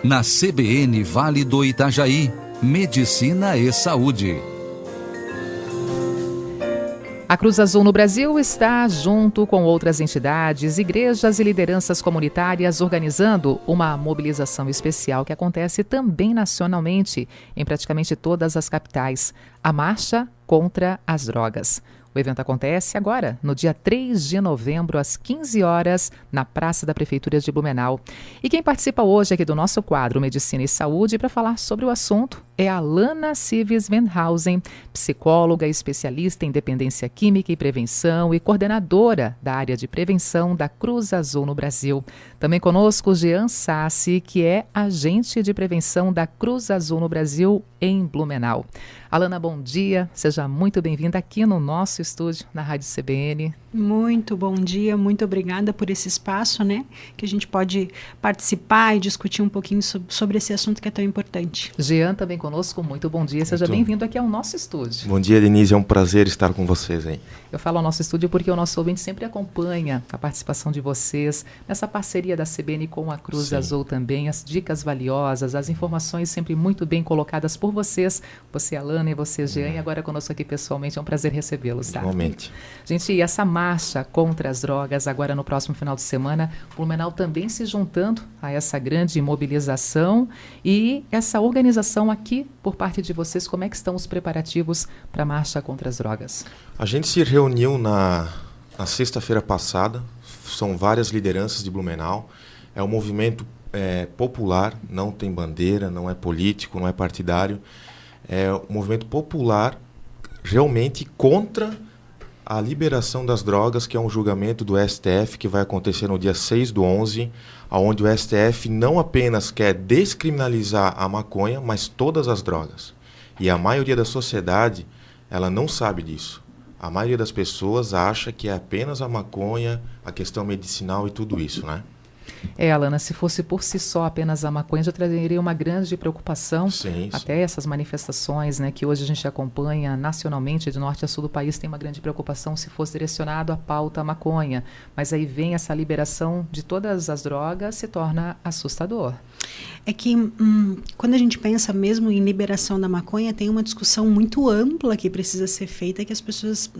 Na CBN Vale do Itajaí, Medicina e Saúde. A Cruz Azul no Brasil está, junto com outras entidades, igrejas e lideranças comunitárias, organizando uma mobilização especial que acontece também nacionalmente, em praticamente todas as capitais. A Marcha contra as Drogas. O evento acontece agora, no dia 3 de novembro, às 15 horas, na Praça da Prefeitura de Blumenau. E quem participa hoje aqui do nosso quadro Medicina e Saúde para falar sobre o assunto é a Lana Cives Venhausen, psicóloga, especialista em dependência química e prevenção e coordenadora da área de prevenção da Cruz Azul no Brasil. Também conosco Jean Sassi, que é agente de prevenção da Cruz Azul no Brasil em Blumenau. Alana, bom dia, seja muito bem-vinda aqui no nosso estúdio, na Rádio CBN. Muito bom dia, muito obrigada por esse espaço, né, que a gente pode participar e discutir um pouquinho sobre esse assunto que é tão importante. Jean também conosco, muito bom dia, seja bem-vindo aqui ao nosso estúdio. Bom dia, Denise, é um prazer estar com vocês aí. Eu falo ao nosso estúdio porque o nosso ouvinte sempre acompanha a participação de vocês nessa parceria da CBN com a Cruz Azul também, as dicas valiosas, as informações sempre muito bem colocadas por vocês, você, Alana, e você, Jean, e agora conosco aqui pessoalmente, é um prazer recebê-los, tá? Igualmente. Gente, e essa marcha contra as drogas, agora no próximo final de semana, Blumenau também se juntando a essa grande mobilização e essa organização aqui por parte de vocês, como é que estão os preparativos para a marcha contra as drogas? A gente se reuniu na sexta-feira passada, são várias lideranças de Blumenau, é um movimento popular, não tem bandeira, não é político, não é partidário, é um movimento popular realmente contra a liberação das drogas, que é um julgamento do STF que vai acontecer no dia 6/11, onde o STF não apenas quer descriminalizar a maconha, mas todas as drogas. E a maioria da sociedade, ela não sabe disso. A maioria das pessoas acha que é apenas a maconha, a questão medicinal e tudo isso, né? Alana, se fosse por si só apenas a maconha, já trazeria uma grande preocupação. Sim. Até essas manifestações, né, que hoje a gente acompanha nacionalmente, de norte a sul do país, tem uma grande preocupação se fosse direcionado à pauta maconha. Mas aí vem essa liberação de todas as drogas, se torna assustador. É que quando a gente pensa mesmo em liberação da maconha, tem uma discussão muito ampla que precisa ser feita, que as pessoas...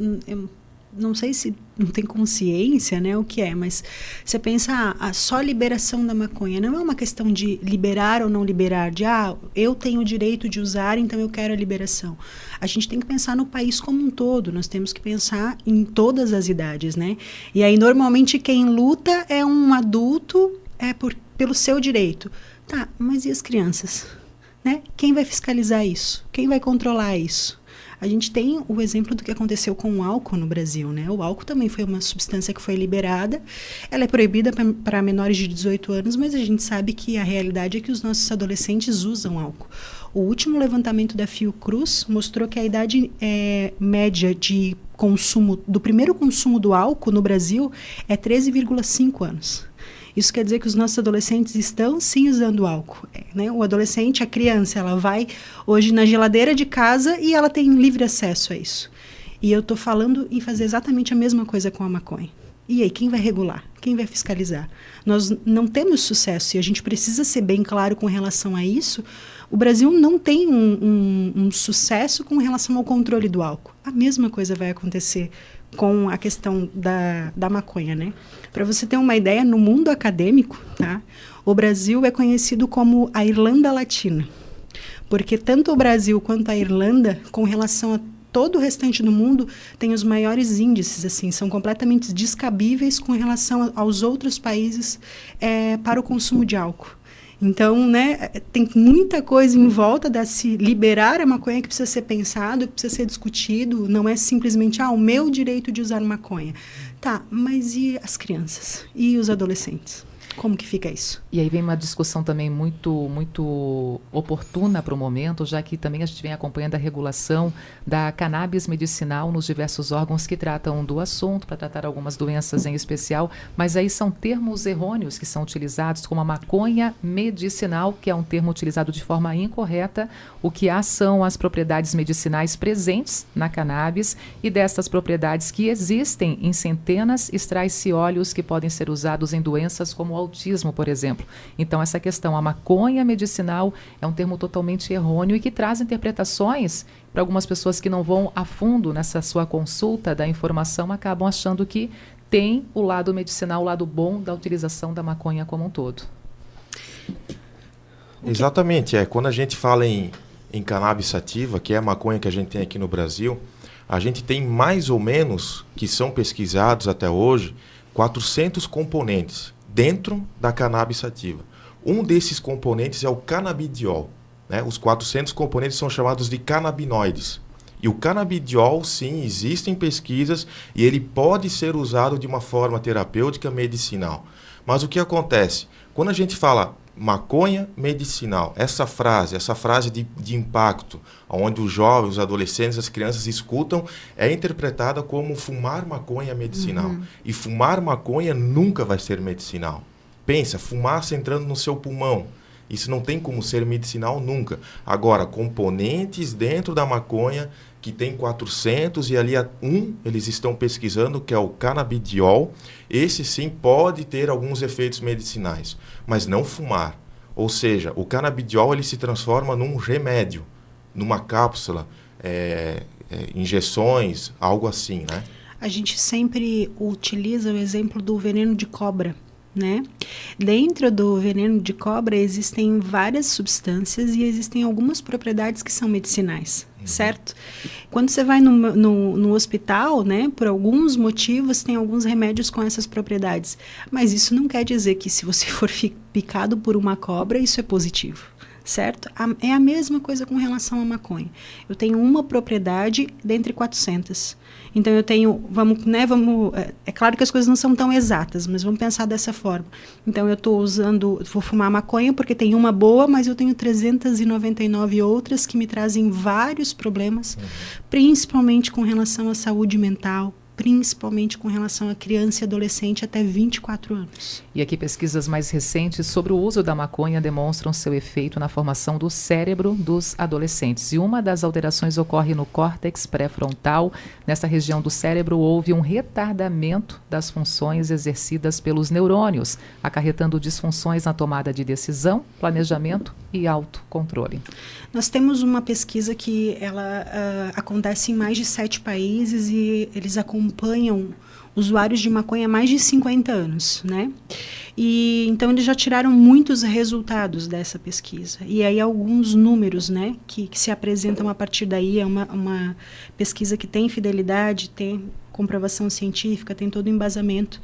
não sei se não tem consciência, né, o que é, mas você pensa, a só liberação da maconha não é uma questão de liberar ou não liberar, de eu tenho o direito de usar, então eu quero a liberação. A gente tem que pensar no país como um todo, nós temos que pensar em todas as idades, né? E aí, normalmente, quem luta é um adulto pelo seu direito. Tá, mas e as crianças? Né? Quem vai fiscalizar isso? Quem vai controlar isso? A gente tem o exemplo do que aconteceu com o álcool no Brasil, né? O álcool também foi uma substância que foi liberada. Ela é proibida para menores de 18 anos, mas a gente sabe que a realidade é que os nossos adolescentes usam álcool. O último levantamento da Fiocruz mostrou que a idade média de consumo, do primeiro consumo do álcool no Brasil é 13,5 anos. Isso quer dizer que os nossos adolescentes estão sim usando álcool, né? O adolescente, a criança, ela vai hoje na geladeira de casa e ela tem livre acesso a isso. E eu estou falando em fazer exatamente a mesma coisa com a maconha. E aí, quem vai regular? Quem vai fiscalizar? Nós não temos sucesso e a gente precisa ser bem claro com relação a isso. O Brasil não tem um sucesso com relação ao controle do álcool. A mesma coisa vai acontecer com a questão da maconha, né? Para você ter uma ideia, no mundo acadêmico, tá? O Brasil é conhecido como a Irlanda Latina, porque tanto o Brasil quanto a Irlanda, com relação a todo o restante do mundo, tem os maiores índices, assim, são completamente descabíveis com relação aos outros países para o consumo de álcool. Então, né, tem muita coisa em volta de se liberar a maconha que precisa ser pensado, que precisa ser discutido. Não é simplesmente, o meu direito de usar maconha. Tá, mas e as crianças? E os adolescentes? Como que fica isso? E aí vem uma discussão também muito oportuna para o momento, já que também a gente vem acompanhando a regulação da cannabis medicinal nos diversos órgãos que tratam do assunto, para tratar algumas doenças em especial, mas aí são termos errôneos que são utilizados, como a maconha medicinal, que é um termo utilizado de forma incorreta. O que há são as propriedades medicinais presentes na cannabis, e destas propriedades que existem em centenas, extrai-se óleos que podem ser usados em doenças como autismo, por exemplo. Então, essa questão, a maconha medicinal é um termo totalmente errôneo e que traz interpretações para algumas pessoas que não vão a fundo nessa sua consulta da informação, acabam achando que tem o lado medicinal, o lado bom da utilização da maconha como um todo. Exatamente. Quando a gente fala em cannabis sativa, que é a maconha que a gente tem aqui no Brasil, a gente tem mais ou menos, que são pesquisados até hoje, 400 componentes dentro da cannabis sativa. Um desses componentes é o canabidiol, né? Os 400 componentes são chamados de canabinoides. E o canabidiol, sim, existem pesquisas e ele pode ser usado de uma forma terapêutica medicinal. Mas o que acontece? Quando a gente fala maconha medicinal, essa frase de impacto, onde os jovens, os adolescentes, as crianças escutam, é interpretada como fumar maconha medicinal. E fumar maconha nunca vai ser medicinal. Pensa, fumaça entrando no seu pulmão. Isso não tem como ser medicinal nunca. Agora, componentes dentro da maconha que tem 400 e ali eles estão pesquisando, que é o canabidiol. Esse sim pode ter alguns efeitos medicinais, mas não fumar. Ou seja, o canabidiol ele se transforma num remédio, numa cápsula, injeções, algo assim, né? A gente sempre utiliza o exemplo do veneno de cobra, né? Dentro do veneno de cobra existem várias substâncias e existem algumas propriedades que são medicinais, certo? Quando você vai no hospital, né, por alguns motivos, tem alguns remédios com essas propriedades. Mas isso não quer dizer que se você for picado por uma cobra, isso é positivo. Certo? É a mesma coisa com relação à maconha. Eu tenho uma propriedade dentre 400. Então eu tenho, é claro que as coisas não são tão exatas, mas vamos pensar dessa forma. Então eu vou fumar maconha porque tem uma boa, mas eu tenho 399 outras que me trazem vários problemas, principalmente com relação à saúde mental, principalmente com relação a criança e adolescente até 24 anos. E aqui pesquisas mais recentes sobre o uso da maconha demonstram seu efeito na formação do cérebro dos adolescentes. E uma das alterações ocorre no córtex pré-frontal. Nessa região do cérebro houve um retardamento das funções exercidas pelos neurônios, acarretando disfunções na tomada de decisão, planejamento e autocontrole. Nós temos uma pesquisa que ela acontece em mais de 7 países e eles acompanham usuários de maconha há mais de 50 anos, né? E então eles já tiraram muitos resultados dessa pesquisa. E aí alguns números, né, que se apresentam a partir daí. É uma pesquisa que tem fidelidade, tem comprovação científica, tem todo o embasamento.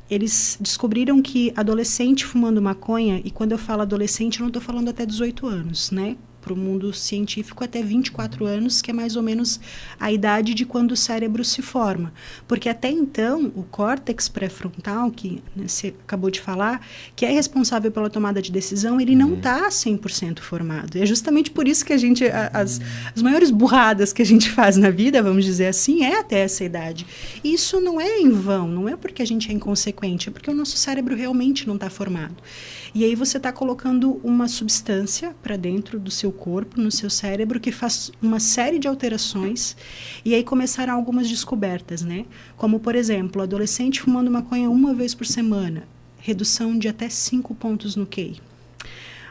Eles descobriram que adolescente fumando maconha, e quando eu falo adolescente, eu não estou falando até 18 anos, né? Para o mundo científico, até 24 anos, que é mais ou menos a idade de quando o cérebro se forma. Porque até então, o córtex pré-frontal, que você acabou de falar, que é responsável pela tomada de decisão, ele não está 100% formado. E é justamente por isso que a gente, as maiores burradas que a gente faz na vida, vamos dizer assim, é até essa idade. E isso não é em vão, não é porque a gente é inconsequente, é porque o nosso cérebro realmente não está formado. E aí você está colocando uma substância para dentro do seu corpo, no seu cérebro, que faz uma série de alterações, e aí começaram algumas descobertas, né? Como, por exemplo, o adolescente fumando maconha 1 vez por semana, redução de até 5 pontos no QI.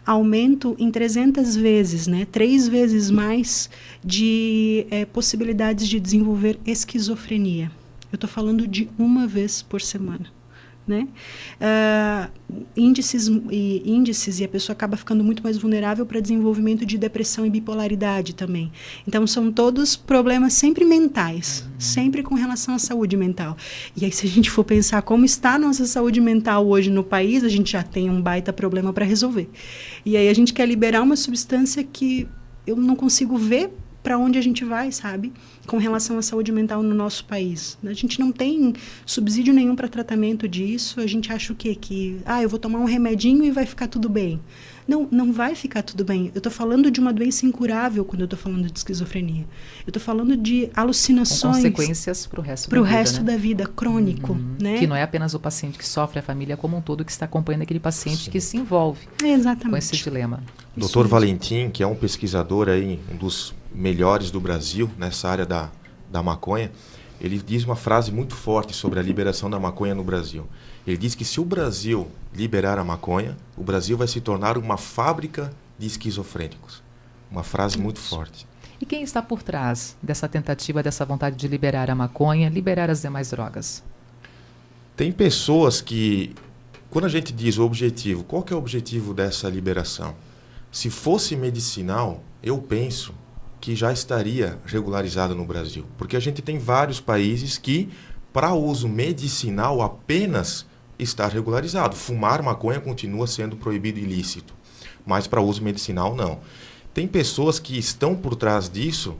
Aumento em 300 vezes, né? 3 vezes mais de possibilidades de desenvolver esquizofrenia. Eu estou falando de 1 vez por semana. Né? Índices e a pessoa acaba ficando muito mais vulnerável para desenvolvimento de depressão e bipolaridade também. Então são todos problemas sempre mentais, sempre com relação à saúde mental. E aí se a gente for pensar como está a nossa saúde mental hoje no país, a gente já tem um baita problema para resolver. E aí a gente quer liberar uma substância que eu não consigo ver para onde a gente vai, sabe? Com relação à saúde mental no nosso país. A gente não tem subsídio nenhum para tratamento disso. A gente acha o quê? Que eu vou tomar um remedinho e vai ficar tudo bem. Não vai ficar tudo bem. Eu estou falando de uma doença incurável quando eu estou falando de esquizofrenia. Eu estou falando de alucinações. Com consequências para o resto da vida. Para o resto da vida, crônico. Né? Que não é apenas o paciente que sofre, a família como um todo que está acompanhando aquele paciente que se envolve com esse dilema. Dr. Valentim, que é um pesquisador aí, um dos melhores do Brasil nessa área da maconha, ele diz uma frase muito forte sobre a liberação da maconha no Brasil. Ele diz que se o Brasil liberar a maconha, o Brasil vai se tornar uma fábrica de esquizofrênicos. Uma frase muito forte. E quem está por trás dessa tentativa, dessa vontade de liberar a maconha, liberar as demais drogas? Tem pessoas que, quando a gente diz o objetivo, qual que é o objetivo dessa liberação? Se fosse medicinal, eu penso que já estaria regularizado no Brasil. Porque a gente tem vários países que, para uso medicinal, apenas está regularizado. Fumar maconha continua sendo proibido e ilícito, mas para uso medicinal não. Tem pessoas que estão por trás disso,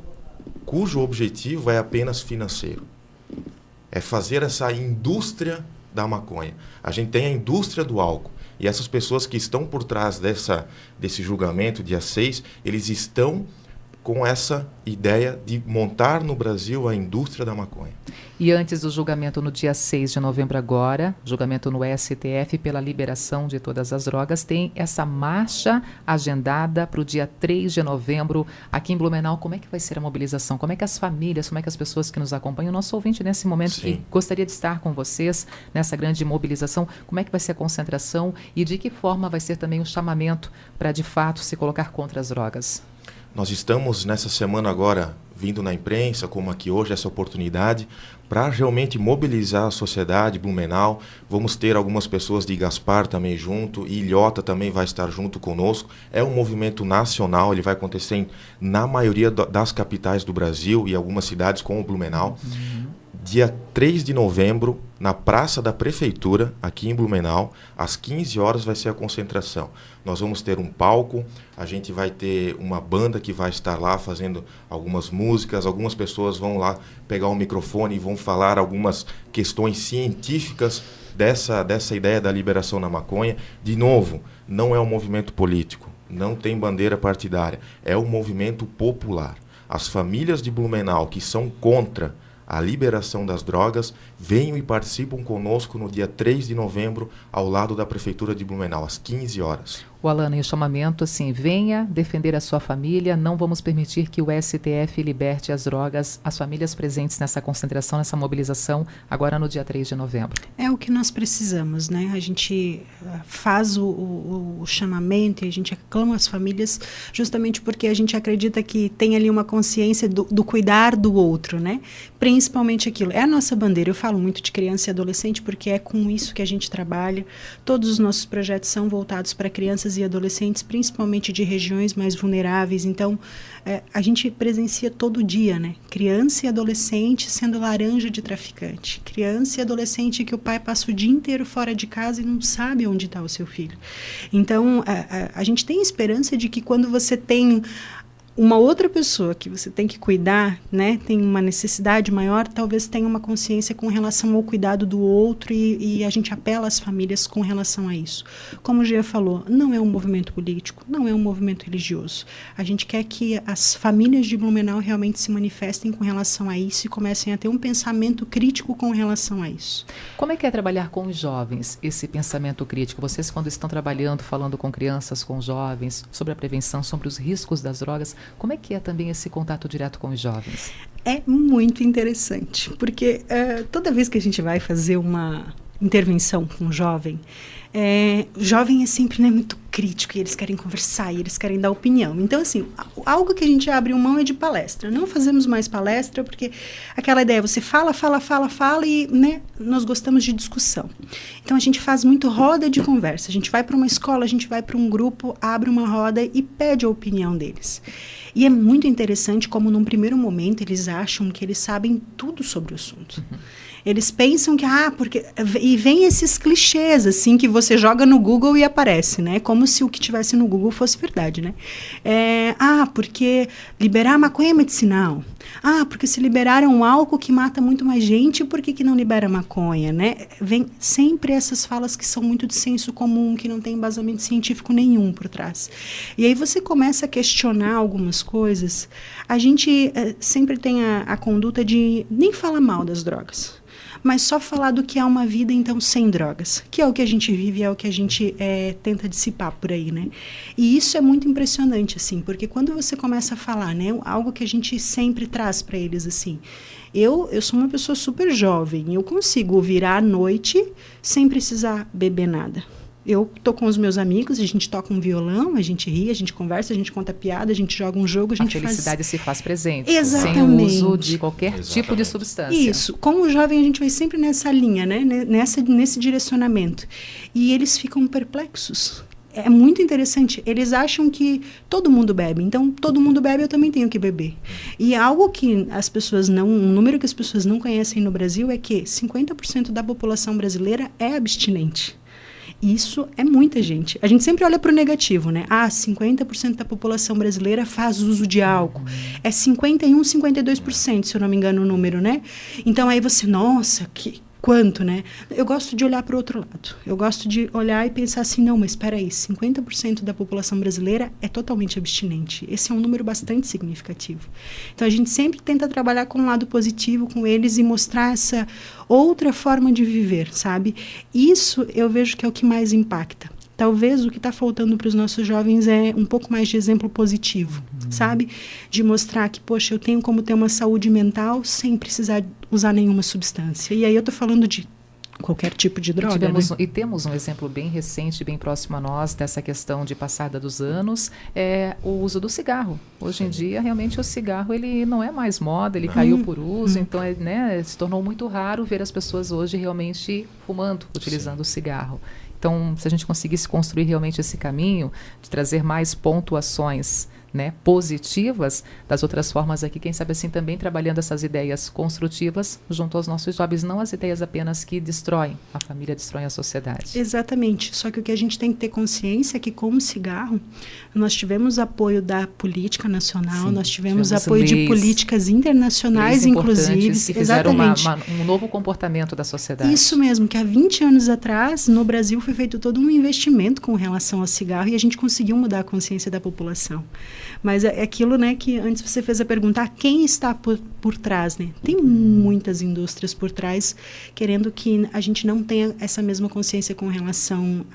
cujo objetivo é apenas financeiro. É fazer essa indústria da maconha. A gente tem a indústria do álcool. E essas pessoas que estão por trás desse julgamento, dia 6, eles estão com essa ideia de montar no Brasil a indústria da maconha. E antes do julgamento no dia 6 de novembro agora, julgamento no STF pela liberação de todas as drogas, tem essa marcha agendada para o dia 3 de novembro aqui em Blumenau. Como é que vai ser a mobilização? Como é que as famílias, como é que as pessoas que nos acompanham, o nosso ouvinte nesse momento Sim. que gostaria de estar com vocês nessa grande mobilização, como é que vai ser a concentração e de que forma vai ser também o chamamento para de fato se colocar contra as drogas? Nós estamos nessa semana agora vindo na imprensa, como aqui hoje, essa oportunidade para realmente mobilizar a sociedade Blumenau. Vamos ter algumas pessoas de Gaspar também junto, e Ilhota também vai estar junto conosco. É um movimento nacional, ele vai acontecer na maioria das capitais do Brasil e algumas cidades como Blumenau. Dia 3 de novembro, na Praça da Prefeitura, aqui em Blumenau, às 15 horas vai ser a concentração. Nós vamos ter um palco, a gente vai ter uma banda que vai estar lá fazendo algumas músicas, algumas pessoas vão lá pegar o microfone e vão falar algumas questões científicas dessa ideia da liberação da maconha. De novo, não é um movimento político, não tem bandeira partidária, é um movimento popular. As famílias de Blumenau que são contra a liberação das drogas, venham e participam conosco no dia 3 de novembro, ao lado da Prefeitura de Blumenau, às 15 horas. O Alana, e o chamamento assim, venha defender a sua família, não vamos permitir que o STF liberte as drogas, as famílias presentes nessa concentração, nessa mobilização, agora no dia 3 de novembro. É o que nós precisamos, né? A gente faz o chamamento e a gente aclama as famílias justamente porque a gente acredita que tem ali uma consciência do cuidar do outro, né? Principalmente aquilo. É a nossa bandeira. Eu falo muito de criança e adolescente porque é com isso que a gente trabalha. Todos os nossos projetos são voltados para crianças e adolescentes, principalmente de regiões mais vulneráveis. Então, a gente presencia todo dia, né? Criança e adolescente sendo laranja de traficante. Criança e adolescente que o pai passa o dia inteiro fora de casa e não sabe onde está o seu filho. Então, a gente tem esperança de que quando você tem uma outra pessoa que você tem que cuidar, né, tem uma necessidade maior, talvez tenha uma consciência com relação ao cuidado do outro e a gente apela às famílias com relação a isso. Como o Gia falou, não é um movimento político, não é um movimento religioso. A gente quer que as famílias de Blumenau realmente se manifestem com relação a isso e comecem a ter um pensamento crítico com relação a isso. Como é que é trabalhar com os jovens, esse pensamento crítico? Vocês, quando estão trabalhando, falando com crianças, com jovens, sobre a prevenção, sobre os riscos das drogas, como é que é também esse contato direto com os jovens? É muito interessante, porque toda vez que a gente vai fazer uma intervenção com um jovem, o jovem é sempre, né, muito crítico, e eles querem conversar, e eles querem dar opinião. Então, assim, algo que a gente abre mão é de palestra. Não fazemos mais palestra, porque aquela ideia, você fala e, né, nós gostamos de discussão. Então, a gente faz muito roda de conversa. A gente vai para uma escola, a gente vai para um grupo, abre uma roda e pede a opinião deles. E é muito interessante como, num primeiro momento, eles acham que eles sabem tudo sobre o assunto. Eles pensam que, porque... E vem esses clichês, assim, que você joga no Google e aparece, né? Como se o que tivesse no Google fosse verdade, né? Porque liberar a maconha é medicinal. Porque se liberaram um álcool que mata muito mais gente, por que não libera a maconha, né? Vem sempre essas falas que são muito de senso comum, que não tem embasamento científico nenhum por trás. E aí você começa a questionar algumas coisas. A gente sempre tem a conduta de nem falar mal das drogas, mas só falar do que é uma vida, então, sem drogas, que é o que a gente vive, é o que a gente tenta dissipar por aí, né? E isso é muito impressionante, assim, porque quando você começa a falar, né, algo que a gente sempre traz para eles, assim, Eu sou uma pessoa super jovem, eu consigo virar à noite sem precisar beber nada. Eu tô com os meus amigos, a gente toca um violão, a gente ri, a gente conversa, a gente conta piada, a gente joga um jogo, a gente faz... A felicidade se faz presente. Exatamente. Sem o uso de qualquer tipo de substância. Isso. Como jovem, a gente vai sempre nessa linha, né? Nesse direcionamento. E eles ficam perplexos. É muito interessante. Eles acham que todo mundo bebe. Então, todo mundo bebe, eu também tenho que beber. E algo que as pessoas não... Um número que as pessoas não conhecem no Brasil é que 50% da população brasileira é abstinente. Isso é muita gente. A gente sempre olha para o negativo, né? 50% da população brasileira faz uso de álcool. É 51, 52%, se eu não me engano o número, né? Então, aí você, nossa, quanto, né? Eu gosto de olhar para o outro lado. Eu gosto de olhar e pensar assim, não, mas espera aí, 50% da população brasileira é totalmente abstinente. Esse é um número bastante significativo. Então, a gente sempre tenta trabalhar com um lado positivo com eles e mostrar essa outra forma de viver, sabe? Isso eu vejo que é o que mais impacta. Talvez o que está faltando para os nossos jovens é um pouco mais de exemplo positivo, sabe? De mostrar que, poxa, eu tenho como ter uma saúde mental sem precisar usar nenhuma substância. E aí eu estou falando de qualquer tipo de droga, né? E temos um exemplo bem recente, bem próximo a nós, dessa questão de passada dos anos, é o uso do cigarro. Hoje em dia, realmente, o cigarro ele não é mais moda, ele caiu por uso, então se tornou muito raro ver as pessoas hoje realmente fumando, utilizando o cigarro. Então, se a gente conseguisse construir realmente esse caminho de trazer mais pontuações, né, positivas das outras formas aqui, quem sabe assim também trabalhando essas ideias construtivas junto aos nossos jovens, não as ideias apenas que destroem a família, destroem a sociedade. Exatamente, só que o que a gente tem que ter consciência é que com o cigarro nós tivemos apoio da política nacional, sim, nós tivemos apoio de políticas internacionais, inclusive, que fizeram um novo comportamento da sociedade. Isso mesmo, que há 20 anos atrás no Brasil foi feito todo um investimento com relação ao cigarro e a gente conseguiu mudar a consciência da população. Mas é aquilo, né, que antes você fez a pergunta, quem está por trás, né? Tem muitas indústrias por trás querendo que a gente não tenha essa mesma consciência com relação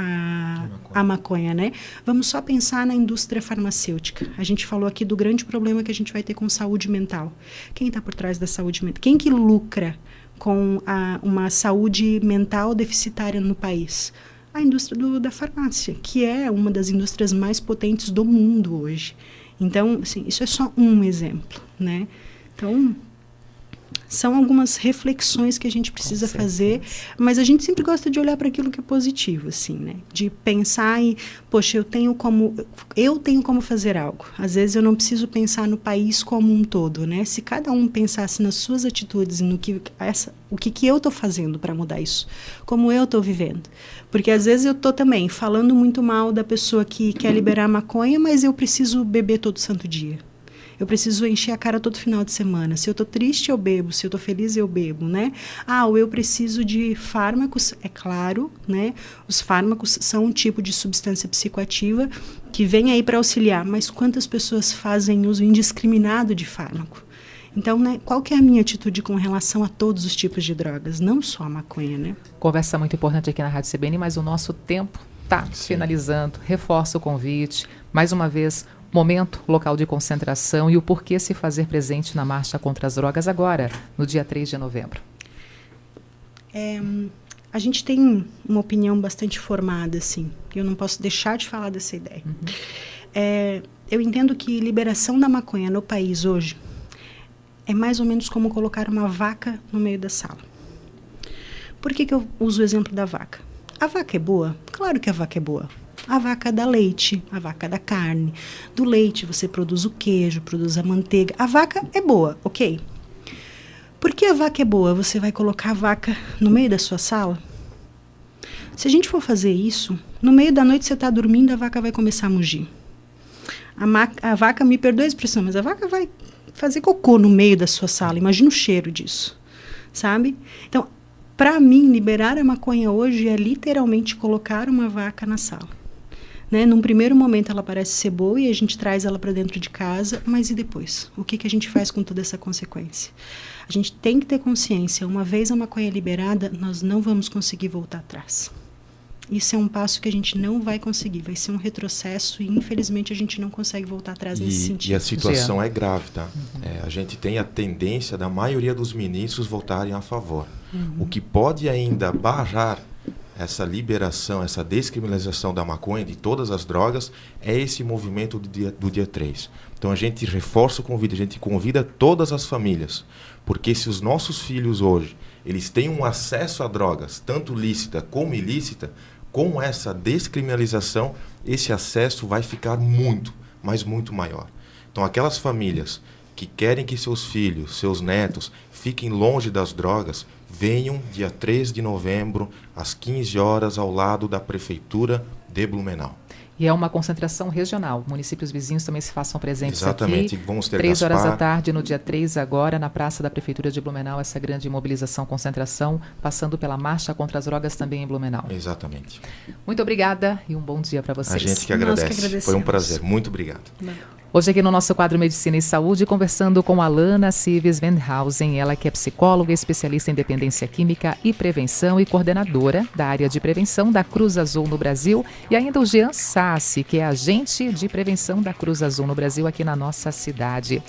à maconha, né? Vamos só pensar na indústria farmacêutica. A gente falou aqui do grande problema que a gente vai ter com saúde mental. Quem está por trás da saúde mental? Quem que lucra com uma saúde mental deficitária no país? A indústria da farmácia, que é uma das indústrias mais potentes do mundo hoje. Então, assim, isso é só um exemplo, né? Então, são algumas reflexões que a gente precisa fazer, mas a gente sempre gosta de olhar para aquilo que é positivo, assim, né? De pensar em, poxa, eu tenho como fazer algo. Às vezes eu não preciso pensar no país como um todo, né? Se cada um pensasse nas suas atitudes, o que eu estou fazendo para mudar isso, como eu estou vivendo. Porque às vezes eu estou também falando muito mal da pessoa que quer liberar maconha, mas eu preciso beber todo santo dia. Eu preciso encher a cara todo final de semana. Se eu estou triste, eu bebo. Se eu estou feliz, eu bebo, né? Ou eu preciso de fármacos. É claro, né? Os fármacos são um tipo de substância psicoativa que vem aí para auxiliar. Mas quantas pessoas fazem uso indiscriminado de fármaco? Então, né, qual que é a minha atitude com relação a todos os tipos de drogas? Não só a maconha, né? Conversa muito importante aqui na Rádio CBN, mas o nosso tempo está finalizando. Reforço o convite. Mais uma vez, momento, local de concentração e o porquê se fazer presente na Marcha contra as Drogas agora, no dia 3 de novembro. A gente tem uma opinião bastante formada, assim, eu não posso deixar de falar dessa ideia. Eu entendo que liberação da maconha no país hoje é mais ou menos como colocar uma vaca no meio da sala. Por que eu uso o exemplo da vaca? A vaca é boa? Claro que a vaca é boa. A vaca dá leite, a vaca dá carne. Do leite você produz o queijo, produz a manteiga. A vaca é boa, ok? Por que a vaca é boa? Você vai colocar a vaca no meio da sua sala? Se a gente for fazer isso, no meio da noite você está dormindo, a vaca vai começar a mugir. A vaca, me perdoe a expressão, mas a vaca vai fazer cocô no meio da sua sala. Imagina o cheiro disso, sabe? Então, para mim, liberar a maconha hoje é literalmente colocar uma vaca na sala. Né? Num primeiro momento ela parece ser boa e a gente traz ela para dentro de casa, mas e depois? O que a gente faz com toda essa consequência? A gente tem que ter consciência, uma vez a maconha liberada, nós não vamos conseguir voltar atrás. isso é um passo que a gente não vai conseguir, vai ser um retrocesso e infelizmente a gente não consegue voltar atrás nesse sentido. E a situação é grave, tá? A gente tem a tendência da maioria dos ministros votarem a favor. O que pode ainda barrar essa liberação, essa descriminalização da maconha, de todas as drogas, é esse movimento do dia 3. Então a gente reforça o convite, a gente convida todas as famílias, porque se os nossos filhos hoje, eles têm um acesso a drogas, tanto lícita como ilícita, com essa descriminalização, esse acesso vai ficar muito, mas muito maior. Então aquelas famílias que querem que seus filhos, seus netos, fiquem longe das drogas, venham dia 3 de novembro, às 15 horas, ao lado da Prefeitura de Blumenau. E é uma concentração regional. Municípios vizinhos também se façam presentes. Exatamente. Aqui. Vamos ter 3 horas Gaspar. da tarde, no dia 3 agora, na Praça da Prefeitura de Blumenau, essa grande mobilização, concentração, passando pela Marcha contra as Drogas também em Blumenau. Exatamente. Muito obrigada e um bom dia para vocês. A gente que Nós que agradece. agradecemos. Foi um prazer. Muito obrigado. Hoje aqui no nosso quadro Medicina e Saúde, conversando com Alana Cives Wendhausen, ela que é psicóloga, especialista em dependência química e prevenção e coordenadora da área de prevenção da Cruz Azul no Brasil, e ainda o Jean Sassi, que é agente de prevenção da Cruz Azul no Brasil aqui na nossa cidade.